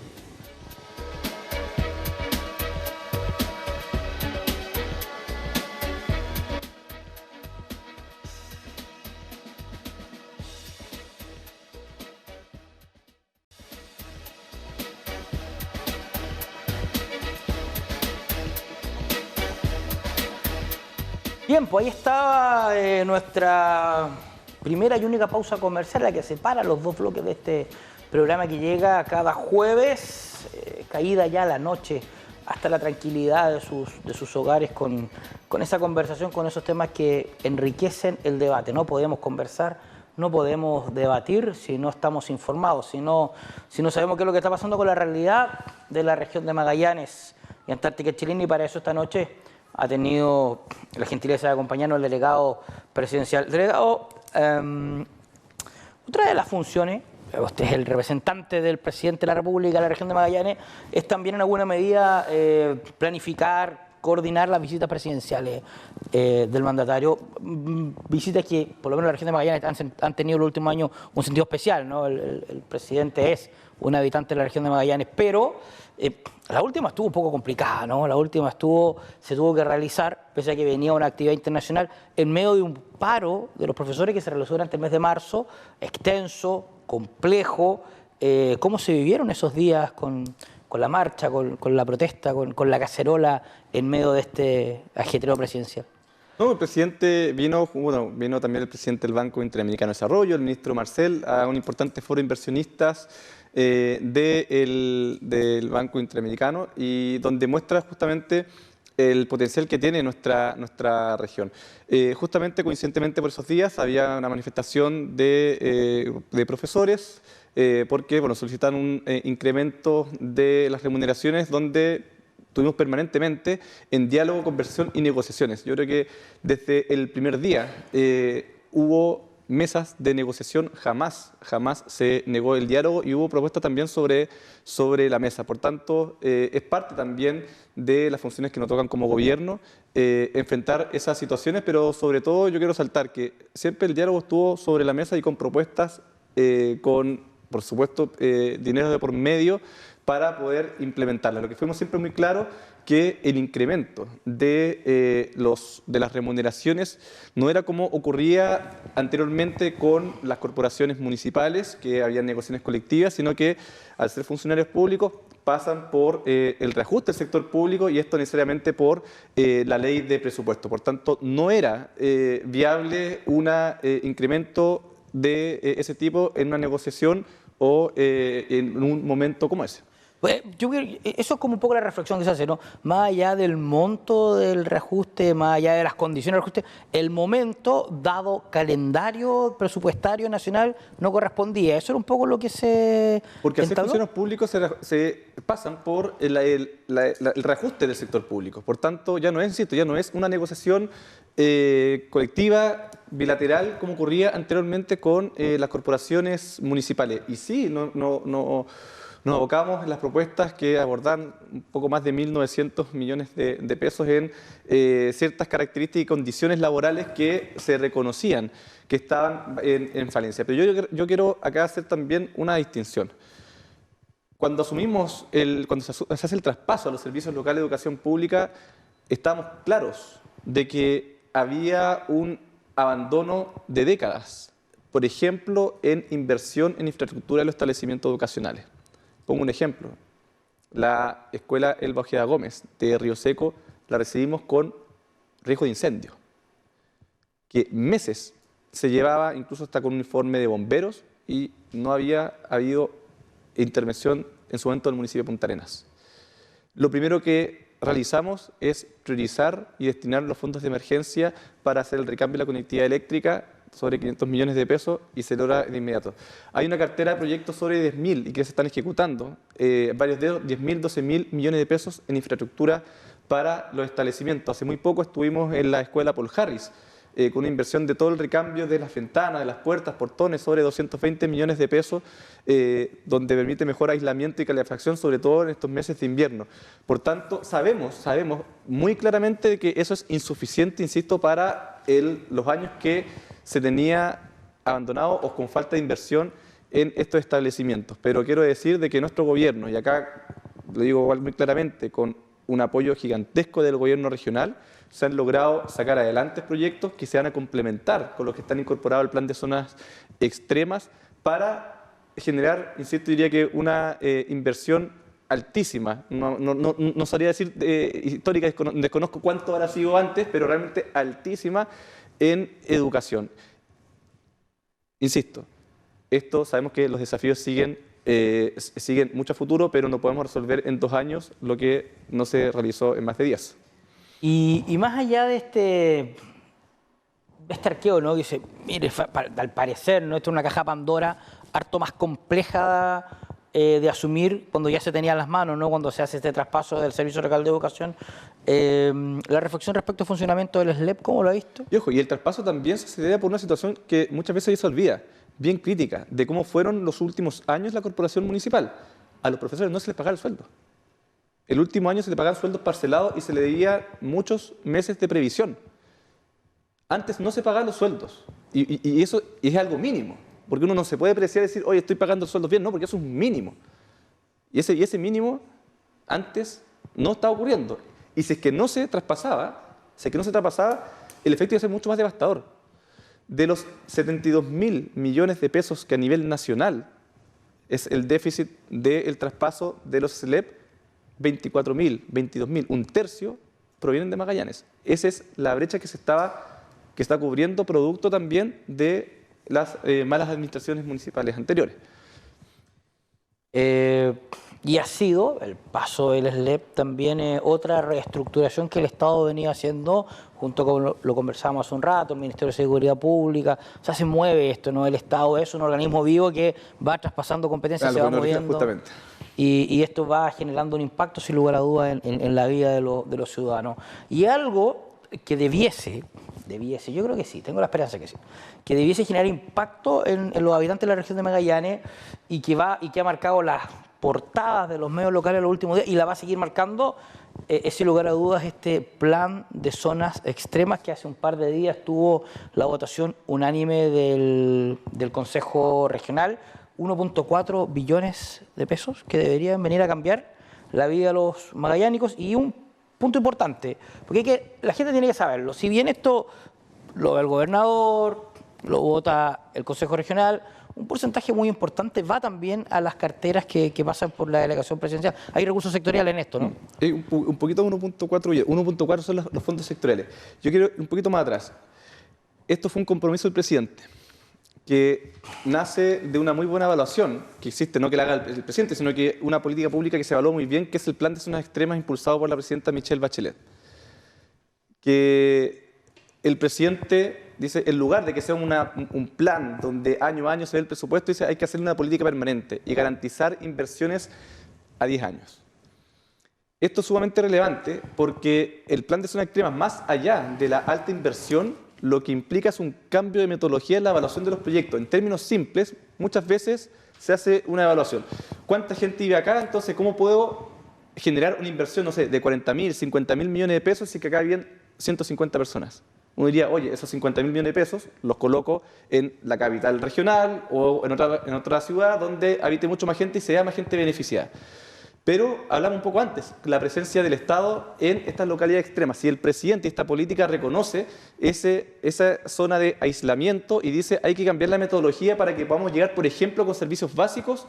Bien, pues ahí estaba nuestra primera y única pausa comercial, la que separa los dos bloques de este programa que llega cada jueves, caída ya la noche, hasta la tranquilidad de sus hogares con esa conversación, con esos temas que enriquecen el debate. No podemos conversar, no podemos debatir si no estamos informados, si no sabemos qué es lo que está pasando con la realidad de la región de Magallanes y Antártica chilena, y para eso esta noche ha tenido la gentileza de acompañarnos el delegado presidencial. Delegado, otra de las funciones, usted es el representante del presidente de la República de la región de Magallanes, es también en alguna medida planificar, coordinar las visitas presidenciales del mandatario, visitas que por lo menos en la región de Magallanes han tenido en los últimos años un sentido especial, ¿no? El presidente es un habitante de la región de Magallanes, pero la última estuvo un poco complicada, ¿no? La última se tuvo que realizar, pese a que venía una actividad internacional, en medio de un paro de los profesores que se realizó durante el mes de marzo, extenso, complejo. ¿Cómo se vivieron esos días con con la marcha, con la protesta, con la cacerola en medio de este ajetreo presidencial? No, el presidente vino también el presidente del Banco Interamericano de Desarrollo, el ministro Marcel, a un importante foro de inversionistas del Banco Interamericano, y donde muestra justamente el potencial que tiene nuestra región. Justamente, coincidentemente por esos días, había una manifestación de profesores porque solicitan un incremento de las remuneraciones, donde estuvimos permanentemente en diálogo, conversación y negociaciones. Yo creo que desde el primer día hubo mesas de negociación, jamás se negó el diálogo, y hubo propuestas también sobre la mesa. Por tanto, es parte también de las funciones que nos tocan como gobierno, enfrentar esas situaciones, pero sobre todo yo quiero resaltar que siempre el diálogo estuvo sobre la mesa y con propuestas, con, por supuesto, dinero de por medio, para poder implementarla. Lo que fuimos siempre muy claros, que el incremento de las remuneraciones no era como ocurría anteriormente con las corporaciones municipales, que había negociaciones colectivas, sino que al ser funcionarios públicos pasan por el reajuste del sector público, y esto necesariamente por la ley de presupuesto. Por tanto, no era viable un incremento de ese tipo en una negociación o en un momento como ese. Pues, eso es como un poco la reflexión que se hace, ¿no? Más allá del monto del reajuste, más allá de las condiciones del reajuste, el momento, dado calendario presupuestario nacional, no correspondía. Eso era un poco lo que se Porque hacer entabló. funcionarios públicos se pasan por el reajuste del sector público. Por tanto, ya no es una negociación colectiva, bilateral, como ocurría anteriormente con las corporaciones municipales. Y sí, nos abocamos en las propuestas que abordan un poco más de 1.900 millones de pesos en ciertas características y condiciones laborales que se reconocían que estaban en falencia. Pero yo quiero acá hacer también una distinción. Cuando cuando se hace el traspaso a los servicios locales de educación pública, estamos claros de que había un abandono de décadas, por ejemplo, en inversión en infraestructura de los establecimientos educacionales. Pongo un ejemplo: la escuela Elba Ojeda Gómez de Río Seco la recibimos con riesgo de incendio, que meses se llevaba, incluso hasta con un informe de bomberos, y no había habido intervención en su momento del municipio de Punta Arenas. Lo primero que realizamos es priorizar y destinar los fondos de emergencia para hacer el recambio de la conectividad eléctrica, sobre 500 millones de pesos, y se logra de inmediato. Hay una cartera de proyectos sobre 10.000 y que se están ejecutando, varios de ellos, 10.000, 12.000 millones de pesos en infraestructura para los establecimientos. Hace muy poco estuvimos en la escuela Paul Harris, con una inversión de todo el recambio de las ventanas, de las puertas, portones, sobre 220 millones de pesos, donde permite mejor aislamiento y calefacción, sobre todo en estos meses de invierno. Por tanto, sabemos muy claramente que eso es insuficiente, insisto, para los años que se tenía abandonado o con falta de inversión en estos establecimientos. Pero quiero decir de que nuestro gobierno, y acá lo digo igual muy claramente, con un apoyo gigantesco del gobierno regional, se han logrado sacar adelante proyectos que se van a complementar con los que están incorporados al plan de zonas extremas, para generar, insisto, diría que una inversión altísima, no sabría decir histórica, desconozco cuánto habrá sido antes, pero realmente altísima en educación. Insisto, sabemos que los desafíos siguen mucho a futuro, pero no podemos resolver en 2 años lo que no se realizó en más de 10. Y más allá de este arqueo, ¿no? Que dice, mire, al parecer, ¿no? Esto es una caja Pandora harto más compleja de asumir cuando ya se tenía en las manos, ¿no? Cuando se hace este traspaso del Servicio Local de Educación. La reflexión respecto al funcionamiento del SLEP, ¿cómo lo ha visto? Y ojo, y el traspaso también se debe por una situación que muchas veces se olvida, bien crítica, de cómo fueron los últimos años la corporación municipal. A los profesores no se les pagaba el sueldo. El último año se le pagaban sueldos parcelados y se le debía muchos meses de previsión. Antes no se pagaban los sueldos, y eso es algo mínimo, porque uno no se puede apreciar y decir, oye, estoy pagando los sueldos bien, no, porque eso es un mínimo. Y ese mínimo antes no estaba ocurriendo. Y si es que no se traspasaba, el efecto iba a ser mucho más devastador. De los 72.000 millones de pesos que a nivel nacional es el déficit del traspaso de los SLEP, 24.000, 22.000, un tercio, provienen de Magallanes. Esa es la brecha que está cubriendo producto también de las malas administraciones municipales anteriores. Y ha sido el paso del SLEP también otra reestructuración que el Estado venía haciendo, junto con lo conversábamos hace un rato, el Ministerio de Seguridad Pública. O sea, se mueve esto, ¿no? El Estado es un organismo vivo que va traspasando competencias, se va moviendo. Justamente. Y esto va generando un impacto, sin lugar a dudas, en la vida de los ciudadanos. Y algo que debiese, yo creo que sí, tengo la esperanza que sí, que debiese generar impacto en los habitantes de la región de Magallanes y que ha marcado las portadas de los medios locales en los últimos días y la va a seguir marcando, sin lugar a dudas, este plan de zonas extremas que hace un par de días tuvo la votación unánime del Consejo Regional, 1.4 billones de pesos que deberían venir a cambiar la vida de los magallánicos. Y un punto importante, porque la gente tiene que saberlo, si bien esto lo ve el gobernador, lo vota el Consejo Regional, un porcentaje muy importante va también a las carteras que pasan por la delegación presidencial. Hay recursos sectoriales en esto, ¿no? Un poquito 1.4 billones, 1.4 son los fondos sectoriales. Yo quiero un poquito más atrás. Esto fue un compromiso del presidente, que nace de una muy buena evaluación que existe, no que la haga el presidente, sino que una política pública que se evaluó muy bien, que es el plan de zonas extremas impulsado por la presidenta Michelle Bachelet. Que el presidente dice, en lugar de que sea un plan donde año a año se ve el presupuesto, dice hay que hacer una política permanente y garantizar inversiones a 10 años. Esto es sumamente relevante porque el plan de zonas extremas, más allá de la alta inversión, lo que implica es un cambio de metodología en la evaluación de los proyectos. En términos simples, muchas veces se hace una evaluación. ¿Cuánta gente vive acá? Entonces, ¿cómo puedo generar una inversión, no sé, de 40.000, 50.000 millones de pesos si que acá viven 150 personas? Uno diría, oye, esos 50.000 millones de pesos los coloco en la capital regional o en otra ciudad donde habite mucho más gente y sea más gente beneficiada. Pero hablamos un poco antes, la presencia del Estado en estas localidades extremas. Si el presidente y esta política reconoce esa zona de aislamiento y dice hay que cambiar la metodología para que podamos llegar, por ejemplo, con servicios básicos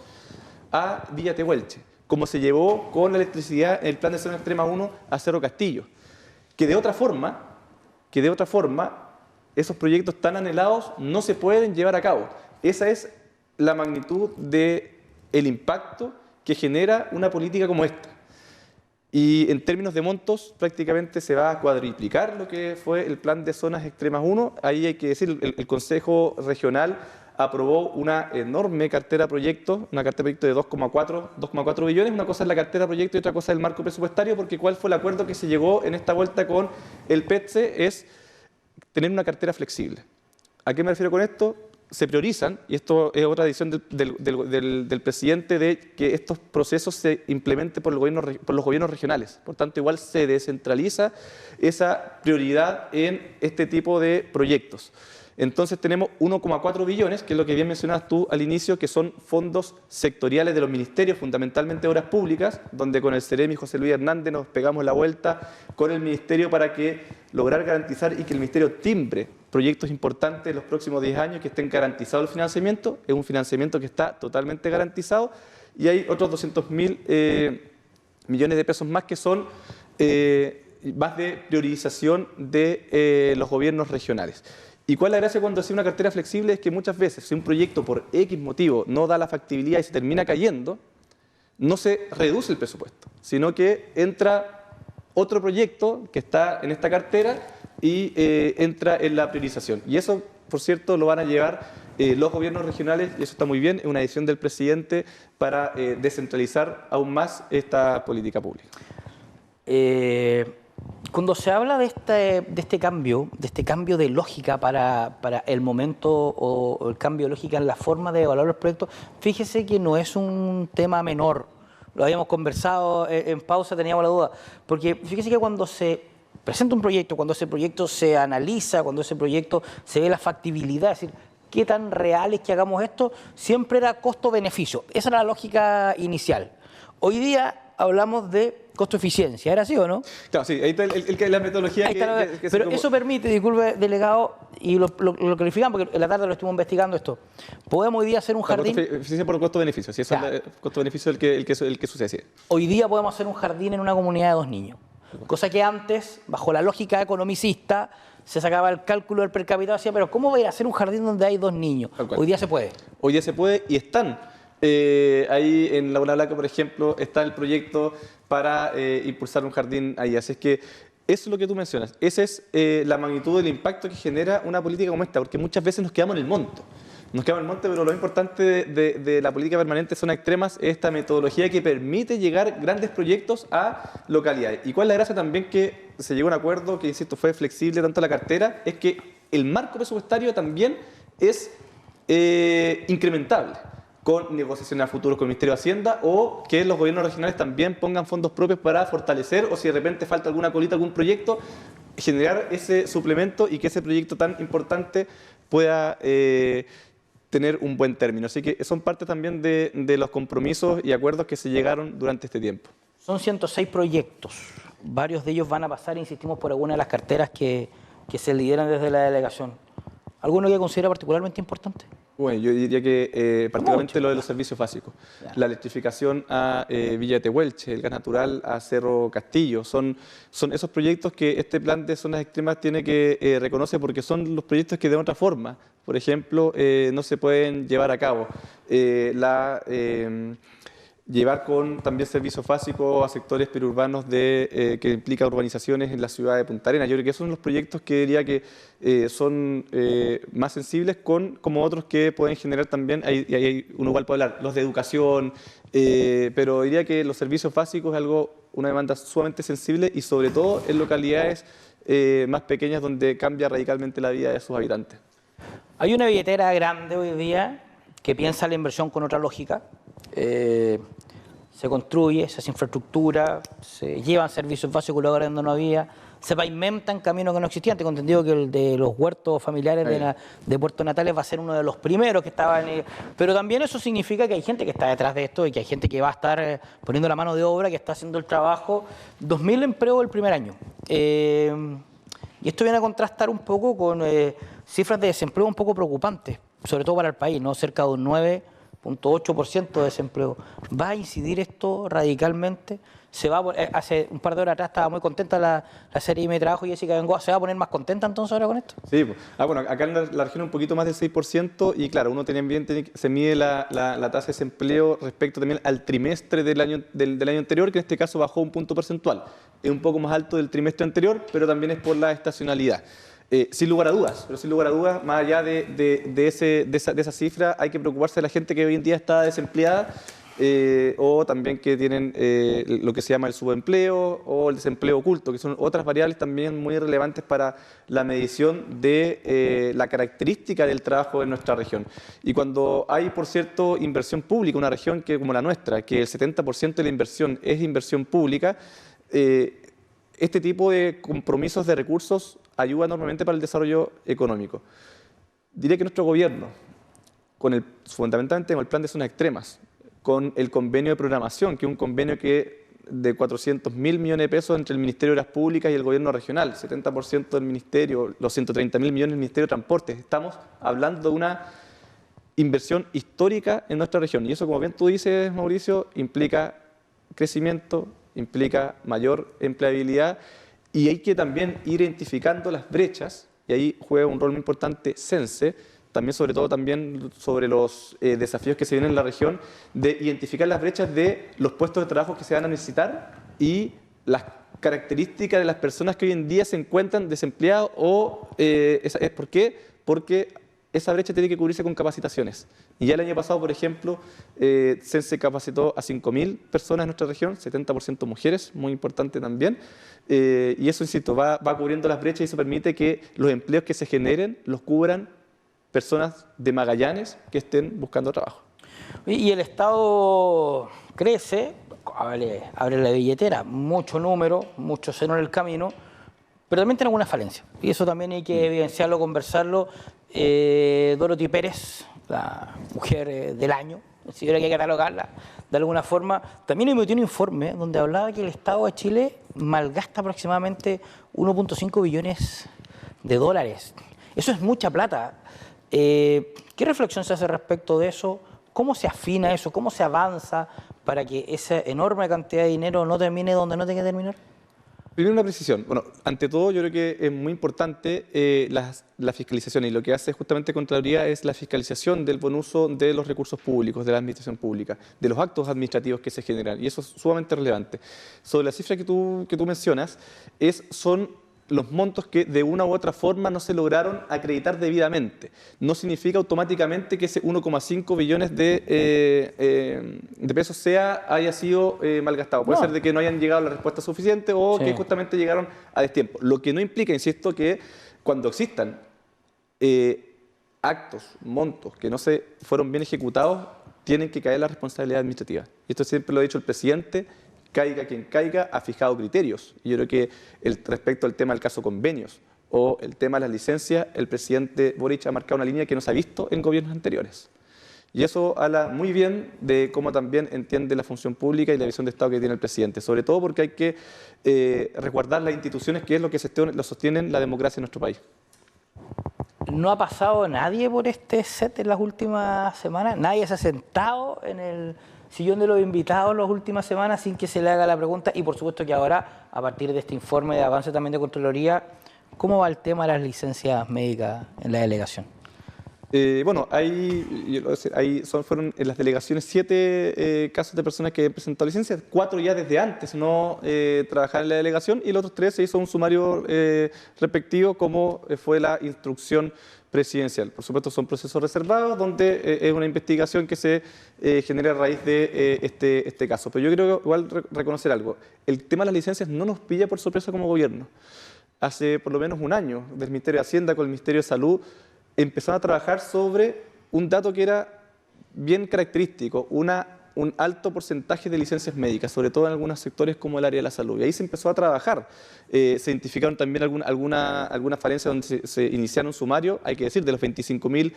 a Villa Tehuelche, como se llevó con la electricidad en el plan de zona extrema 1 a Cerro Castillo, que de otra forma esos proyectos tan anhelados no se pueden llevar a cabo. Esa es la magnitud del impacto que genera una política como esta. Y en términos de montos, prácticamente se va a cuadriplicar lo que fue el plan de zonas extremas 1. Ahí hay que decir, el Consejo Regional aprobó una enorme cartera de proyectos, una cartera de proyectos de 2,4 billones. Una cosa es la cartera de proyectos y otra cosa es el marco presupuestario, porque ¿cuál fue el acuerdo que se llegó en esta vuelta con el PETSE? Es tener una cartera flexible. ¿A qué me refiero con esto? Se priorizan, y esto es otra decisión del presidente, de que estos procesos se implementen por los gobiernos regionales. Por tanto, igual se descentraliza esa prioridad en este tipo de proyectos. Entonces tenemos 1,4 billones, que es lo que bien mencionabas tú al inicio, que son fondos sectoriales de los ministerios, fundamentalmente obras públicas, donde con el Ceremi José Luis Hernández nos pegamos la vuelta con el ministerio para lograr garantizar y que el ministerio timbre proyectos importantes en los próximos 10 años que estén garantizados el financiamiento. Es un financiamiento que está totalmente garantizado y hay otros 200.000 millones de pesos más que son más de priorización de los gobiernos regionales. ¿Y cuál es la gracia cuando hace una cartera flexible? Es que muchas veces, si un proyecto por X motivo no da la factibilidad y se termina cayendo, no se reduce el presupuesto, sino que entra otro proyecto que está en esta cartera y entra en la priorización. Y eso, por cierto, lo van a llevar los gobiernos regionales, y eso está muy bien, es una decisión del presidente para descentralizar aún más esta política pública. Cuando se habla de este cambio de lógica para el momento o el cambio de lógica en la forma de evaluar los proyectos, fíjese que no es un tema menor. Lo habíamos conversado en pausa, teníamos la duda. Porque fíjese que cuando se presenta un proyecto, cuando ese proyecto se analiza, cuando ese proyecto se ve la factibilidad, es decir, qué tan real es que hagamos esto, siempre era costo-beneficio. Esa era la lógica inicial. Hoy día hablamos de costo-eficiencia. ¿Era así o no? Claro, sí, ahí está la metodología Ahí está pero como... eso permite, disculpe, delegado, y lo clarificamos, porque en la tarde lo estuvimos investigando esto. ¿Podemos hoy día hacer un jardín? Eficiencia por costo-beneficio, sí, eso es el costo-beneficio el que sucede, sí. Hoy día podemos hacer un jardín en una comunidad de 2 niños. Cosa que antes, bajo la lógica economicista, se sacaba el cálculo del per cápita, decía, pero ¿cómo voy a ir a hacer un jardín donde hay 2 niños? Hoy día se puede. Hoy día se puede y están. Ahí en Laguna Blanca, por ejemplo, está el proyecto para impulsar un jardín ahí. Así es que eso es lo que tú mencionas. Esa es la magnitud del impacto que genera una política como esta, porque muchas veces nos quedamos en el monto. Nos quedamos en el monte, pero lo importante de la política permanente zona extremas es esta metodología que permite llegar grandes proyectos a localidades. ¿Y cuál es la gracia también que se llegó a un acuerdo que, insisto, fue flexible tanto la cartera? Es que el marco presupuestario también es incrementable con negociaciones a futuro con el Ministerio de Hacienda o que los gobiernos regionales también pongan fondos propios para fortalecer o si de repente falta alguna colita, algún proyecto, generar ese suplemento y que ese proyecto tan importante pueda tener un buen término. Así que son parte también de los compromisos y acuerdos que se llegaron durante este tiempo. Son 106 proyectos. Varios de ellos van a pasar, insistimos, por alguna de las carteras que se lideran desde la delegación. ¿Alguno que considera particularmente importante? Bueno, yo diría que particularmente lo de los servicios básicos. Ya. La electrificación a Villa Tehuelche, el gas natural a Cerro Castillo, son esos proyectos que este plan de zonas extremas tiene que reconocer porque son los proyectos que de otra forma, por ejemplo, no se pueden llevar a cabo. Llevar con también servicios básicos a sectores periurbanos que implica urbanizaciones en la ciudad de Punta Arenas. Yo creo que esos son los proyectos que diría que son más sensibles como otros que pueden generar también, uno igual puede hablar, los de educación, pero diría que los servicios básicos es una demanda sumamente sensible y sobre todo en localidades más pequeñas donde cambia radicalmente la vida de sus habitantes. Hay una billetera grande hoy día que piensa la inversión con otra lógica. Se construye, se hace infraestructura, se llevan servicios básicos lugares donde no había, se pavimentan caminos que no existían. Tengo entendido que el de los huertos familiares de Puerto Natales va a ser uno de los primeros que estaban. Pero también eso significa que hay gente que está detrás de esto y que hay gente que va a estar poniendo la mano de obra, que está haciendo el trabajo. 2.000 empleos el primer año. Y esto viene a contrastar un poco con cifras de desempleo un poco preocupantes, sobre todo para el país, ¿no? Cerca de un 9,8% de desempleo. ¿Va a incidir esto radicalmente? Hace un par de horas atrás estaba muy contenta la serie de mi trabajo y Jessica Bengoa. ¿Se va a poner más contenta entonces ahora con esto? Sí, bueno, acá en la región un poquito más del 6% y claro, uno se mide la tasa de desempleo respecto también al trimestre del año anterior, que en este caso bajó un punto porcentual. Es un poco más alto del trimestre anterior, pero también es por la estacionalidad. Sin lugar a dudas, más allá de esa cifra, hay que preocuparse de la gente que hoy en día está desempleada o también que tienen lo que se llama el subempleo o el desempleo oculto, que son otras variables también muy relevantes para la medición de la característica del trabajo en nuestra región. Y cuando hay, por cierto, inversión pública, una región como la nuestra, que el 70% de la inversión es inversión pública, este tipo de compromisos de recursos ayuda enormemente para el desarrollo económico. Diría que nuestro gobierno, fundamentalmente con el plan de zonas extremas, con el convenio de programación, que es un convenio de 400.000 millones de pesos entre el Ministerio de Obras Públicas y el gobierno regional, 70% del Ministerio, los 130.000 millones del Ministerio de Transportes. Estamos hablando de una inversión histórica en nuestra región. Y eso, como bien tú dices, Mauricio, implica crecimiento, implica mayor empleabilidad y hay que también ir identificando las brechas, y ahí juega un rol muy importante CENSE, también sobre todo también sobre los desafíos que se vienen en la región, de identificar las brechas de los puestos de trabajo que se van a necesitar y las características de las personas que hoy en día se encuentran desempleadas ¿por qué? Porque esa brecha tiene que cubrirse con capacitaciones. Y ya el año pasado, por ejemplo, CENSE capacitó a 5.000 personas en nuestra región, 70% mujeres, muy importante también. Y eso, insisto, va cubriendo las brechas y eso permite que los empleos que se generen los cubran personas de Magallanes que estén buscando trabajo. Y el Estado crece, abre la billetera, mucho número, mucho seno en el camino, pero también tiene alguna falencia. Y eso también hay que evidenciarlo, conversarlo. Dorothy Pérez, la mujer del año, si hubiera que catalogarla de alguna forma. También emitió un informe donde hablaba que el Estado de Chile malgasta aproximadamente 1.5 billones de dólares. Eso es mucha plata. ¿Qué reflexión se hace respecto de eso? ¿Cómo se afina eso? ¿Cómo se avanza para que esa enorme cantidad de dinero no termine donde no tenga que terminar? Primero una precisión. Bueno, ante todo yo creo que es muy importante la fiscalización, y lo que hace justamente Contraloría es la fiscalización del buen uso de los recursos públicos, de la administración pública, de los actos administrativos que se generan, y eso es sumamente relevante. Sobre la cifra que tú mencionas, son los montos que de una u otra forma no se lograron acreditar debidamente. No significa automáticamente que ese 1,5 billones de pesos haya sido malgastado. Puede ser de que no hayan llegado la respuesta suficiente o que justamente llegaron a destiempo. Lo que no implica, insisto, que cuando existan actos, montos que no se fueron bien ejecutados, tienen que caer la responsabilidad administrativa. Y esto siempre lo ha dicho el presidente. Caiga quien caiga, ha fijado criterios. Y yo creo que respecto al tema del caso convenios o el tema de las licencias, el presidente Boric ha marcado una línea que no se ha visto en gobiernos anteriores. Y eso habla muy bien de cómo también entiende la función pública y la visión de Estado que tiene el presidente, sobre todo porque hay que resguardar las instituciones, que es lo que lo sostienen la democracia en nuestro país. ¿No ha pasado nadie por este set en las últimas semanas? ¿Nadie se ha sentado en el sillón de los invitados las últimas semanas sin que se le haga la pregunta? Y por supuesto que ahora, a partir de este informe de avance también de Contraloría, ¿cómo va el tema de las licencias médicas en la delegación? Bueno, fueron en las delegaciones 7 casos de personas que han presentado licencias, 4 ya desde antes no trabajar en la delegación, y los otros 3 se hizo un sumario respectivo, como fue la instrucción presidencial. Por supuesto, son procesos reservados donde es una investigación que se genera a raíz de este caso. Pero yo quiero igual reconocer algo. El tema de las licencias no nos pilla por sorpresa como gobierno. Hace por lo menos un año, del Ministerio de Hacienda con el Ministerio de Salud, empezaron a trabajar sobre un dato que era bien característico, un alto porcentaje de licencias médicas, sobre todo en algunos sectores como el área de la salud. Y ahí se empezó a trabajar. Se identificaron también algunas falencias donde se iniciaron sumarios. Hay que decir, de los 25.000,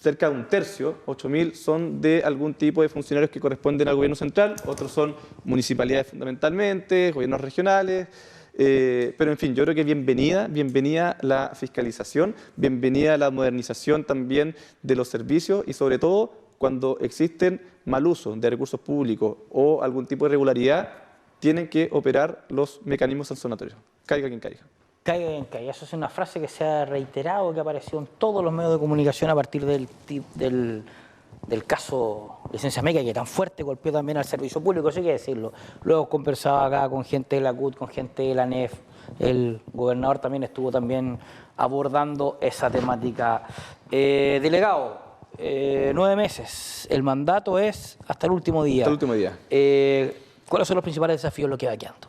cerca de un tercio, 8.000, son de algún tipo de funcionarios que corresponden al gobierno central, otros son municipalidades fundamentalmente, gobiernos regionales. Pero en fin, yo creo que bienvenida la fiscalización, bienvenida la modernización también de los servicios, y sobre todo cuando existen mal uso de recursos públicos o algún tipo de irregularidad, tienen que operar los mecanismos sancionatorios. Caiga quien caiga. Caiga quien caiga. Eso es una frase que se ha reiterado, que apareció en todos los medios de comunicación a partir del caso licencias médicas, que tan fuerte golpeó también al servicio público, eso hay que decirlo. Luego conversaba acá con gente de la CUT, con gente de la ANEF, el gobernador también estuvo abordando esa temática. Delegado, 9 meses, el mandato es hasta el último día. Hasta el último día. ¿Cuáles son los principales desafíos lo que va quedando?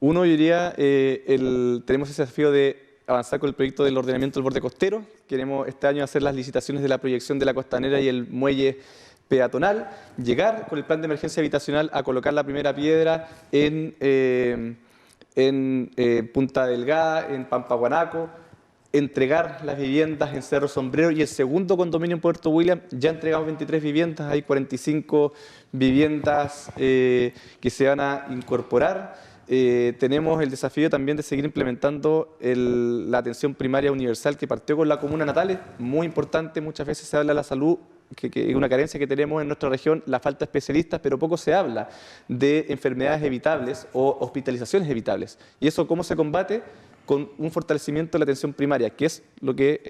Uno, yo diría, tenemos ese desafío de avanzar con el proyecto del ordenamiento del borde costero. Queremos este año hacer las licitaciones de la proyección de la costanera y el muelle peatonal, llegar con el plan de emergencia habitacional a colocar la primera piedra en Punta Delgada, en Pampaguanaco, entregar las viviendas en Cerro Sombrero, y el segundo condominio en Puerto William. Ya entregamos 23 viviendas, hay 45 viviendas que se van a incorporar. Tenemos el desafío también de seguir implementando la atención primaria universal que partió con la comuna Natales, muy importante. Muchas veces se habla de la salud, que es una carencia que tenemos en nuestra región, la falta de especialistas, pero poco se habla de enfermedades evitables o hospitalizaciones evitables. ¿Y eso cómo se combate? Con un fortalecimiento de la atención primaria, que es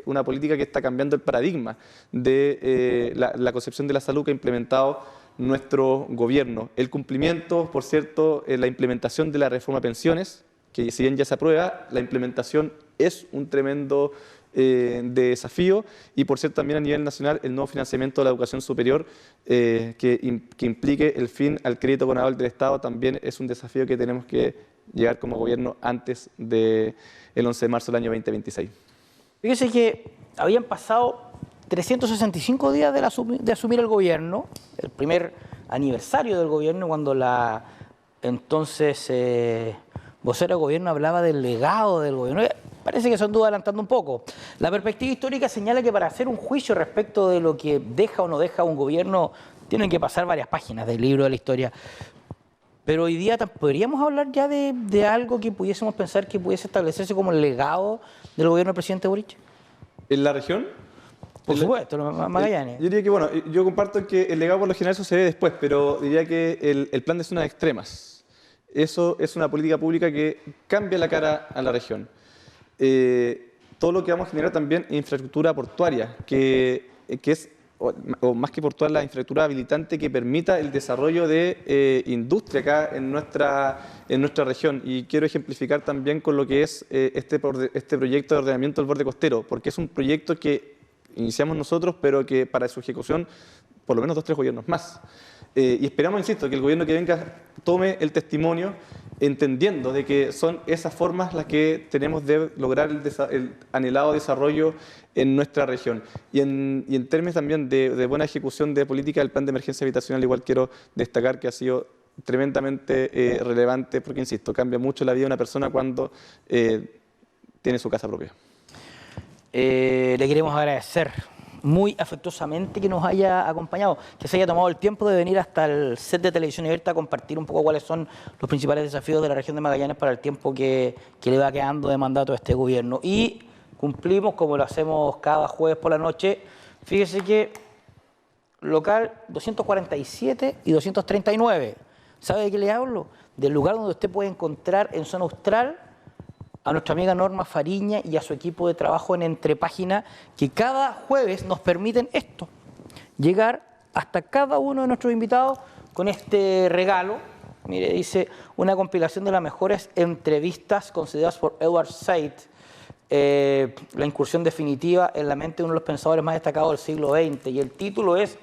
una política que está cambiando el paradigma de la concepción de la salud que ha implementado nuestro gobierno. El cumplimiento, por cierto, la implementación de la reforma de pensiones, que si bien ya se aprueba, la implementación es un tremendo desafío, y por cierto también a nivel nacional el nuevo financiamiento de la educación superior que implique el fin al crédito con aval del Estado también es un desafío que tenemos que llegar como gobierno antes del 11 de marzo del año 2026. Fíjese que habían pasado 365 días de asumir el gobierno, el primer aniversario del gobierno, cuando la entonces vocera del gobierno hablaba del legado del gobierno. parece que son dudas adelantando un poco. La perspectiva histórica señala que para hacer un juicio respecto de lo que deja o no deja un gobierno, tienen que pasar varias páginas del libro de la historia. Pero hoy día podríamos hablar ya de algo que pudiésemos pensar que pudiese establecerse como el legado del gobierno del presidente Boric. ¿En la región? Por supuesto, Magallanes. Yo diría que, bueno, yo comparto que el legado por lo general sucede después, pero diría que el plan de zonas extremas, eso es una política pública que cambia la cara a la región. Todo lo que vamos a generar también infraestructura portuaria, que es, o más que portuaria, la infraestructura habilitante que permita el desarrollo de industria acá en nuestra región. Y quiero ejemplificar también con lo que es este proyecto de ordenamiento del borde costero, porque es un proyecto que iniciamos nosotros, pero que para su ejecución, por lo menos 2 o 3 gobiernos más. Y esperamos, insisto, que el gobierno que venga tome el testimonio, entendiendo de que son esas formas las que tenemos de lograr el anhelado desarrollo en nuestra región. Y en términos también de buena ejecución de política del plan de emergencia habitacional, igual quiero destacar que ha sido tremendamente relevante, porque, insisto, cambia mucho la vida de una persona cuando tiene su casa propia. Le queremos agradecer muy afectuosamente que nos haya acompañado, que se haya tomado el tiempo de venir hasta el set de Televisión Abierta a compartir un poco cuáles son los principales desafíos de la región de Magallanes para el tiempo que le va quedando de mandato a este gobierno. Y cumplimos como lo hacemos cada jueves por la noche. Fíjese que local 247 y 239. ¿Sabe de qué le hablo? Del lugar donde usted puede encontrar en zona austral a nuestra amiga Norma Fariña y a su equipo de trabajo en Entrepágina, que cada jueves nos permiten esto, llegar hasta cada uno de nuestros invitados con este regalo. Mire, dice una compilación de las mejores entrevistas consideradas por Edward Said, la incursión definitiva en la mente de uno de los pensadores más destacados del siglo XX, y el título es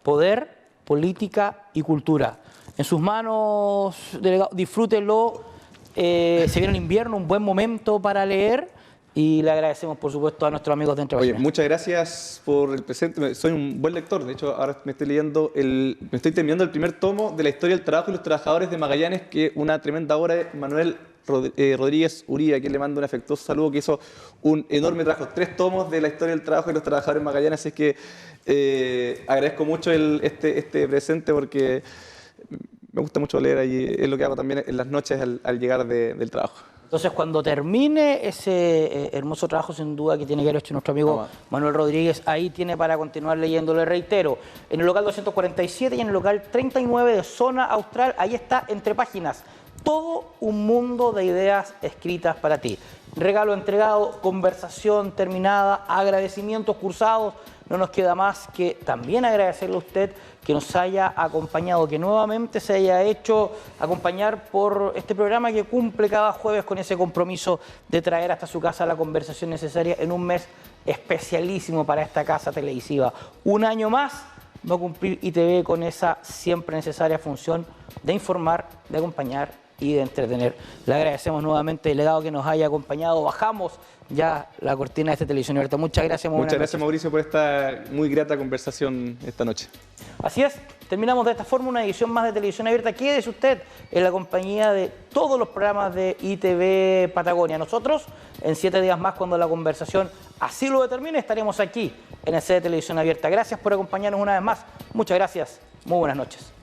Poder, Política y Cultura. En sus manos, delegado, disfrútenlo. Se viene el invierno, un buen momento para leer, y le agradecemos, por supuesto, a nuestros amigos de Entrepágina. Oye, muchas gracias por el presente. Soy un buen lector. De hecho, ahora me estoy terminando el primer tomo de la historia del trabajo y los trabajadores de Magallanes, que una tremenda obra de Manuel Rodríguez Uría, a quien le mando un afectuoso saludo, que hizo un enorme trabajo, 3 tomos de la historia del trabajo y los trabajadores de Magallanes. Así que agradezco mucho este presente, porque me gusta mucho leer allí, es lo que hago también en las noches al llegar del trabajo. Entonces, cuando termine ese hermoso trabajo, sin duda, que tiene que haber hecho nuestro amigo Manuel Rodríguez, ahí tiene para continuar leyendo. Le reitero, en el local 247 y en el local 39 de Zona Austral, ahí está Entrepáginas. Todo un mundo de ideas escritas para ti. Regalo entregado, conversación terminada, agradecimientos cursados. No nos queda más que también agradecerle a usted que nos haya acompañado, que nuevamente se haya hecho acompañar por este programa que cumple cada jueves con ese compromiso de traer hasta su casa la conversación necesaria en un mes especialísimo para esta casa televisiva. Un año más va a cumplir ITV con esa siempre necesaria función de informar, de acompañar y de entretener. Le agradecemos nuevamente, delegado, que nos haya acompañado. Bajamos ya la cortina de esta Televisión Abierta. Muchas gracias, Muchas gracias, Mauricio, por esta muy grata conversación esta noche. Así es, terminamos de esta forma una edición más de Televisión Abierta. Quédese usted en la compañía de todos los programas de ITV Patagonia. Nosotros, en 7 días más, cuando la conversación así lo determine, estaremos aquí en el set de Televisión Abierta. Gracias por acompañarnos una vez más. Muchas gracias. Muy buenas noches.